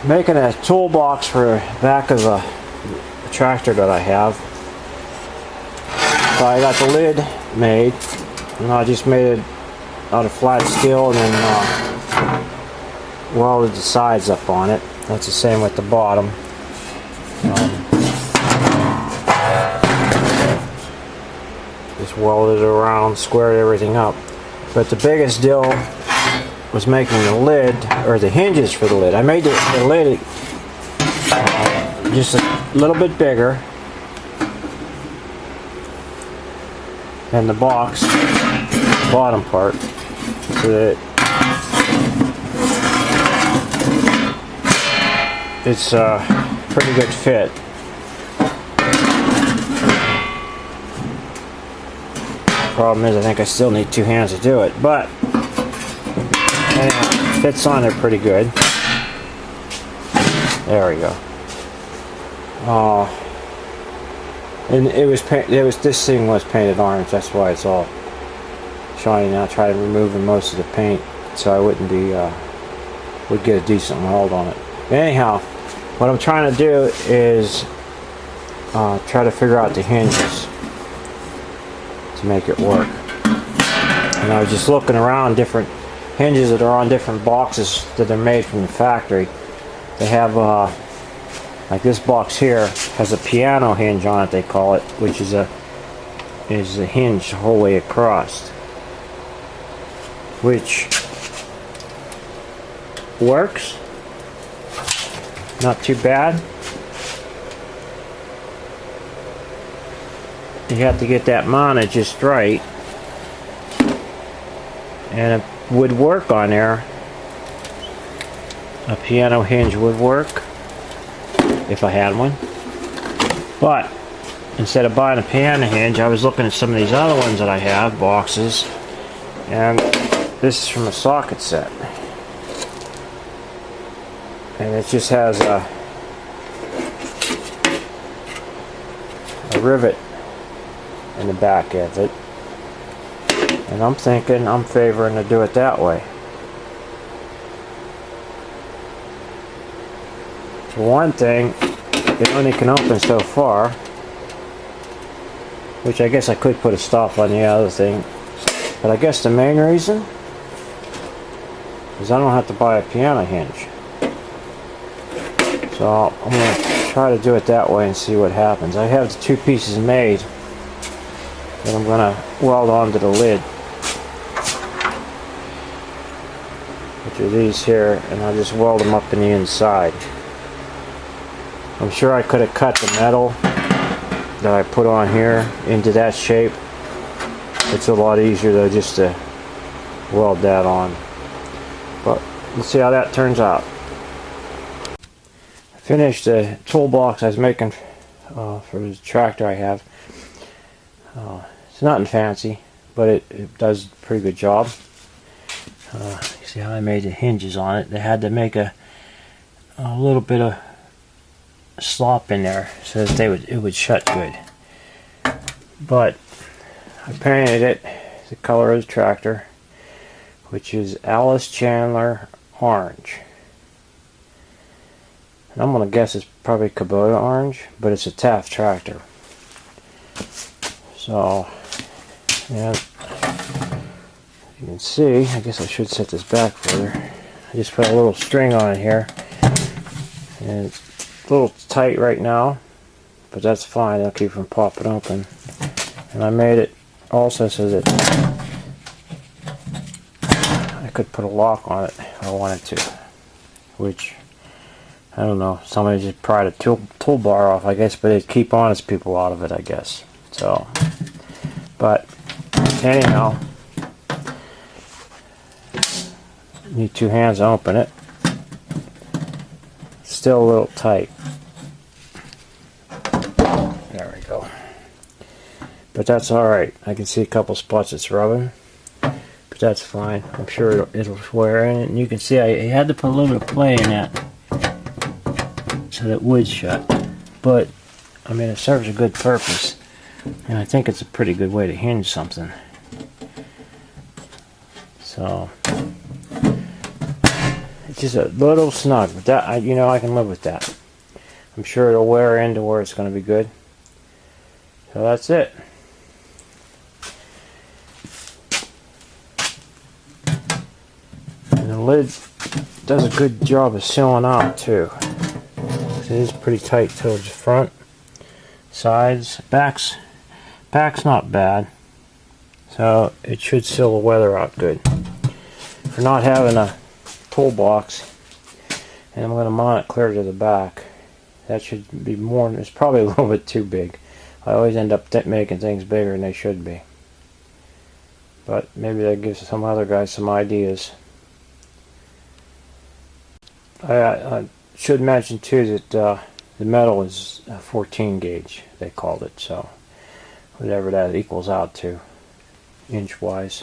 making a toolbox for the back of the tractor that I have. So I got the lid made, and I just made it out of flat steel and then welded the sides up on it. That's the same with the bottom. Just welded it around, squared everything up. But the biggest deal was making the lid, or the hinges for the lid. I made the lid just a little bit bigger than the box, bottom part, so that it's a pretty good fit. Problem is, I think I still need two hands to do it, but anyhow, it fits on there pretty good. There we go. And this thing was painted orange. That's why it's all shiny now. I tried removing most of the paint so I would get a decent weld on it. Anyhow, what I'm trying to do is try to figure out the hinges to make it work. And I was just looking around different hinges that are on different boxes that are made from the factory. They have like this box here has a piano hinge on it, they call it, which is a hinge the whole way across, which works. Not too bad. You have to get that mounted just right, and it would work on there. A piano hinge would work if I had one, but instead of buying a piano hinge, I was looking at some of these other ones that I have, boxes, and this is from a socket set, and it just has a rivet in the back of it, and I'm favoring to do it that way. For one thing, it only can open so far, which I guess I could put a stop on the other thing, but I guess the main reason is I don't have to buy a piano hinge. So I'm going to try to do it that way and see what happens. I have the two pieces made that I'm going to weld onto the lid, which are these here, and I'll just weld them up in the inside. I'm sure I could have cut the metal that I put on here into that shape. It's a lot easier though just to weld that on. But let's see how that turns out. I finished the toolbox I was making for the tractor I have. It's nothing fancy, but it does a pretty good job. You see how I made the hinges on it. They had to make a little bit of slop in there so that it would shut good. But I painted it the color of the tractor, which is Alice Chandler orange. And I'm gonna guess it's probably Kubota orange, but it's a Taft tractor. So, yeah, you can see, I guess I should set this back further. I just put a little string on it here, and it's a little tight right now, but that's fine. I'll keep from popping open. And I made it also so that I could put a lock on it if I wanted to, which I don't know, somebody just pried a toolbar off, I guess, but it'd keep honest people out of it, I guess. So, but anyhow, need two hands to open it. Still a little tight. There we go. But that's alright. I can see a couple spots it's rubbing, but that's fine. I'm sure it'll wear in it. And you can see I had to put a little bit of play in that so that it would shut. But I mean, it serves a good purpose, and I think it's a pretty good way to hinge something. So it just a little snug, but that I can live with that. I'm sure it'll wear into where it's going to be good. So that's it. And the lid does a good job of sealing out too. It is pretty tight towards the front, sides, back's not bad. So it should seal the weather out good. For not having a toolbox, and I'm going to mount it clear to the back. That should be more. It's probably a little bit too big. I always end up making things bigger than they should be. But maybe that gives some other guys some ideas. I should mention too that the metal is 14 gauge. They called it, so whatever that equals out to, inch wise.